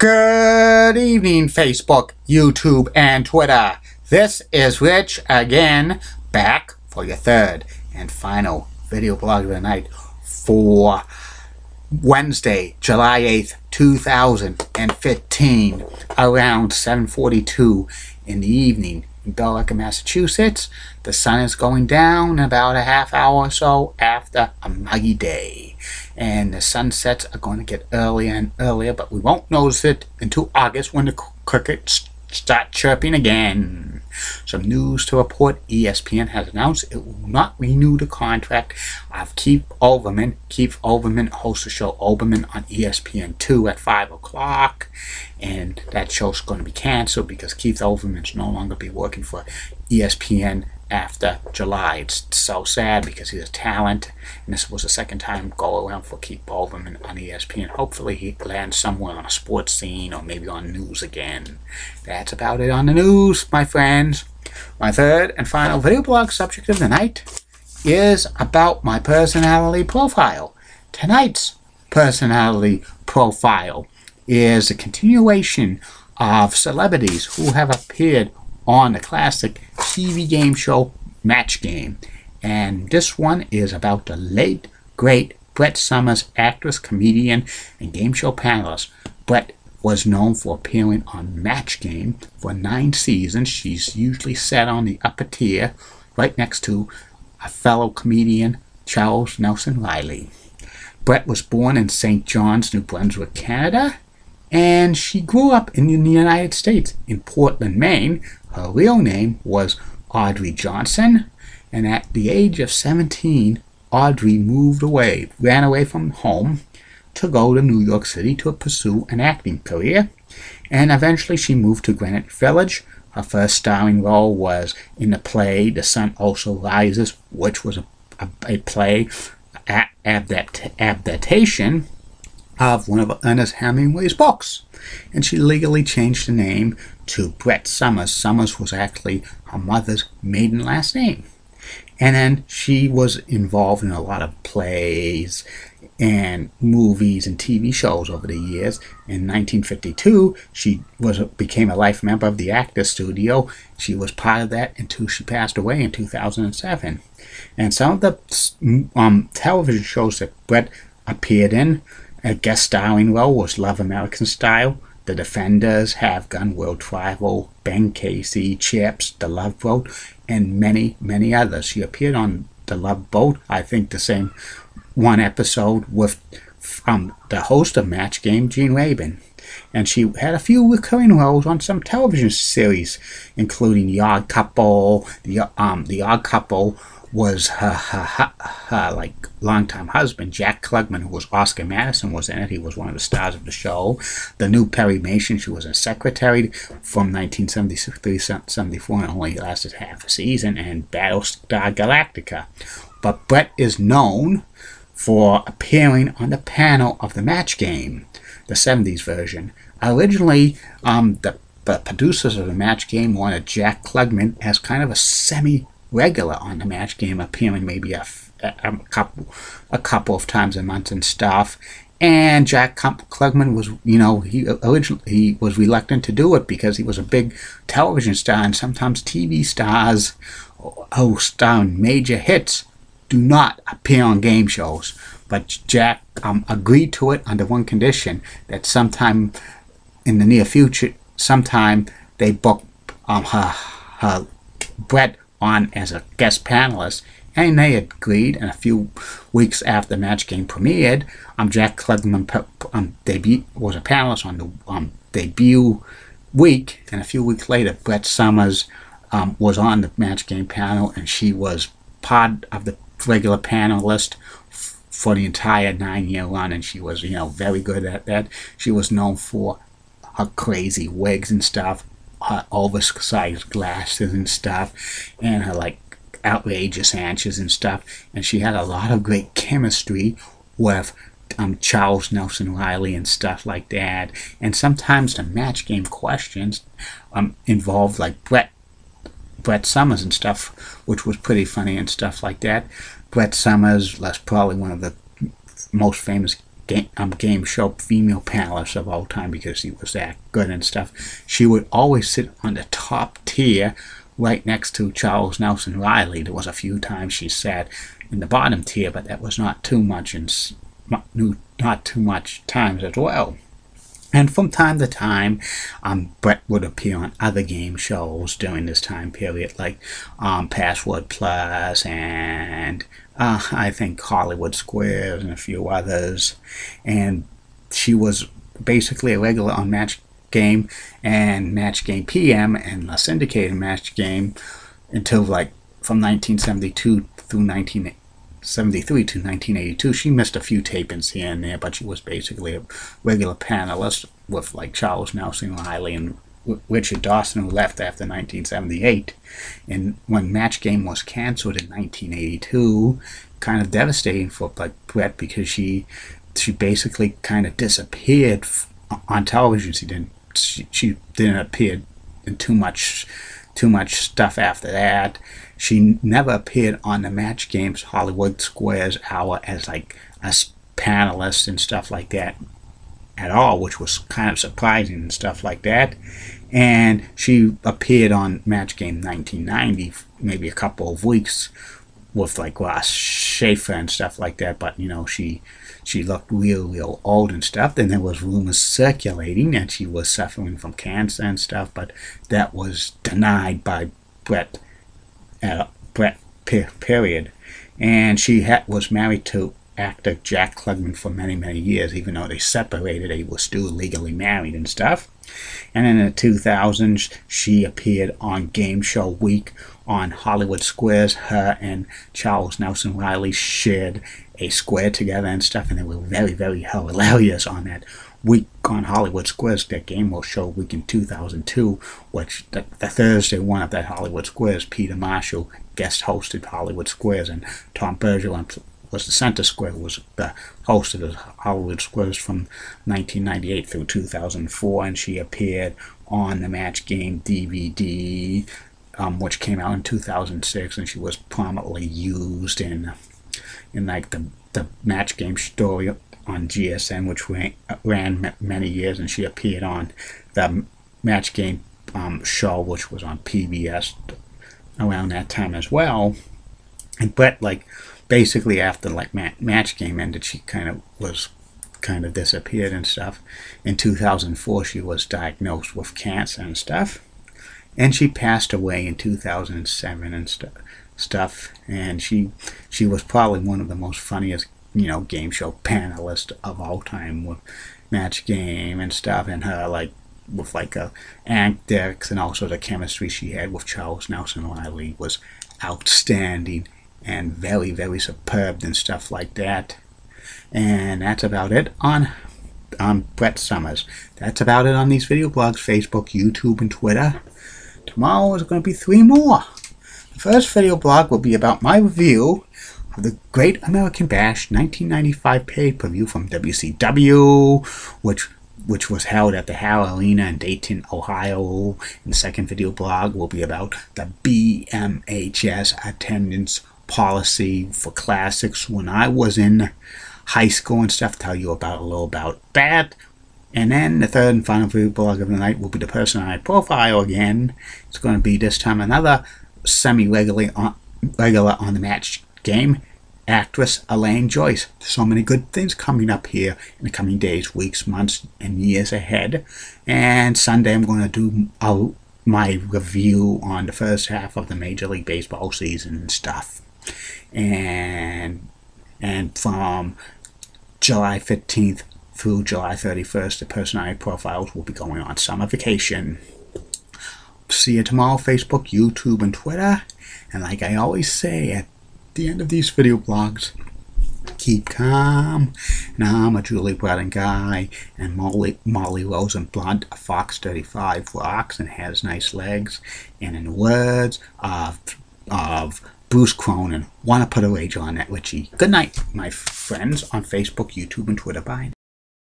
Good evening, Facebook, YouTube, and Twitter. This is Rich again, back for your third and final video blog of the night for Wednesday, July 8th, 2015, around 7:42 in the evening in Billerica, Massachusetts. The sun is going down about a half hour or so after a muggy day, and the sunsets are going to get earlier and earlier, but we won't notice it until August when the crickets start chirping again. Some news to report: ESPN has announced it will not renew the contract of Keith Olbermann. Keith Olbermann hosts the show Olbermann on ESPN2 at 5 o'clock, and that show's going to be canceled because Keith Olbermann's no longer be working for ESPN after July. It's so sad because he's a talent, and this was the second time go around for Keith Olbermann on ESPN. Hopefully he lands somewhere on a sports scene or maybe on news again. That's about it on the news, my friends. My third and final video blog subject of the night is about my personality profile. Tonight's personality profile is a continuation of celebrities who have appeared on the classic TV game show Match Game, and this one is about the late great Brett Somers, actress, comedian, and game show panelist. Brett was known for appearing on Match Game for 9 seasons. She's usually sat on the upper tier right next to a fellow comedian, Charles Nelson Riley. Brett was born in St. John's, New Brunswick, Canada, and she grew up in the United States, in Portland, Maine. Her real name was Audrey Johnson, and at the age of 17, Audrey ran away from home to go to New York City to pursue an acting career, and eventually she moved to Greenwich Village. Her first starring role was in the play The Sun Also Rises, which was a play adaptation of one of Ernest Hemingway's books, and she legally changed the name to Brett Somers. Somers was actually her mother's maiden last name. And then she was involved in a lot of plays and movies and TV shows over the years. In 1952, she became a life member of the Actors Studio. She was part of that until she passed away in 2007. And some of the television shows that Brett appeared in, a guest starring role was Love American Style, The Defenders, Have Gun, World Travel, Ben Casey, Chips, The Love Boat, and many, many others. She appeared on The Love Boat, I think the same one episode, with the host of Match Game, Gene Rabin. And she had a few recurring roles on some television series, including The Odd Couple. The Odd Couple was her like longtime husband, Jack Klugman, who was Oscar Madison, was in it. He was one of the stars of the show. The New Perry Mason, she was a secretary from 1973-74 and only lasted half a season, and Battlestar Galactica. But Brett is known for appearing on the panel of the Match Game, the 70s version. Originally, the producers of the Match Game wanted Jack Klugman as kind of a semi-regular on the Match Game, appearing maybe a couple of times a month and stuff. And Jack Klugman was, he was reluctant to do it because he was a big television star, and sometimes TV stars who star in major hits do not appear on game shows. But Jack agreed to it under one condition, that sometime in the near future, sometime they book her Brett on as a guest panelist, and they agreed. And a few weeks after the Match Game premiered, Jack Klugman was a panelist on the debut week, and a few weeks later, Brett Somers was on the Match Game panel, and she was part of the regular panelist for the entire 9-year run, and she was, very good at that. She was known for her crazy wigs and stuff, her oversized glasses and stuff, and her outrageous answers and stuff. And she had a lot of great chemistry with Charles Nelson Riley and stuff like that. And sometimes the Match Game questions involved Brett Somers and stuff, which was pretty funny and stuff like that. Brett Somers was probably one of the most famous game show female panelist of all time because she was that good and stuff. She would always sit on the top tier right next to Charles Nelson Riley. There was a few times she sat in the bottom tier, but that was not too much and not too much times as well. And from time to time, Brett would appear on other game shows during this time period, like Password Plus and I think Hollywood Squares and a few others. And she was basically a regular on Match Game and Match Game PM and a syndicated Match Game until like from 1972 through 1973 to 1982. She missed a few tapings here and there, but she was basically a regular panelist with like Charles Nelson Riley and Richard Dawson, who left after 1978. And when Match Game was canceled in 1982, kind of devastating for like Brett because she basically kind of disappeared on television. She didn't appear in too much stuff after that. She never appeared on the Match Game's Hollywood Squares hour as like a panelist and stuff like that at all, which was kind of surprising and stuff like that. And she appeared on Match Game 1990, maybe a couple of weeks with like Ross Schaefer and stuff like that. But you know, she looked real old and stuff. Then there was rumors circulating that she was suffering from cancer and stuff, but that was denied by Brett. Period. And she was married to actor Jack Klugman for many years. Even though they separated, they were still legally married and stuff. And in the 2000s, she appeared on Game Show Week on Hollywood Squares. Her and Charles Nelson Riley shared a square together and stuff, and they were very hilarious on that week on Hollywood Squares. That Game Show Week in 2002, which the Thursday one of that Hollywood Squares, Peter Marshall guest hosted Hollywood Squares, and Tom Bergeron was the center square, who was the host of the Hollywood Squares from 1998 through 2004, and she appeared on the Match Game DVD, which came out in 2006, and she was prominently used in like the Match Game story on GSN, which ran many years, and she appeared on the Match Game show, which was on PBS around that time as well. And Brett, like, basically after like Match Game ended, she kind of disappeared and stuff. In 2004, she was diagnosed with cancer and stuff, and she passed away in 2007 and stuff. And she was probably one of the most funniest, you know, game show panelists of all time with Match Game and stuff. And her like with like antics and also the chemistry she had with Charles Nelson Riley was outstanding and very superb and stuff like that. And that's about it on Brett Somers. That's about it on these video blogs: Facebook, YouTube, and Twitter. Tomorrow is going to be 3 more. The first video blog will be about my review of the Great American Bash 1995 pay-per-view from WCW, which was held at the Hal Arena in Dayton, Ohio. And the second video blog will be about the BMHS attendance policy for classics when I was in high school and stuff. Tell you about a little about that. And then the third and final video blog of the night will be the person I profile again. It's going to be this time another semi-regular on the Match Game, actress Elaine Joyce. So many good things coming up here in the coming days, weeks, months, and years ahead. And Sunday I'm going to do my review on the first half of the Major League Baseball season and stuff. And from July 15th through July 31st, the personality profiles will be going on summer vacation. See you tomorrow, Facebook, YouTube, and Twitter. And like I always say at the end of these video blogs, keep calm. And I'm a Julie Bratton guy, and Molly Rosenblunt, a Fox 35, rocks and has nice legs. And in the words of Bruce Cronin, want to put a wager on that, Richie. Good night, my friends on Facebook, YouTube, and Twitter. Bye.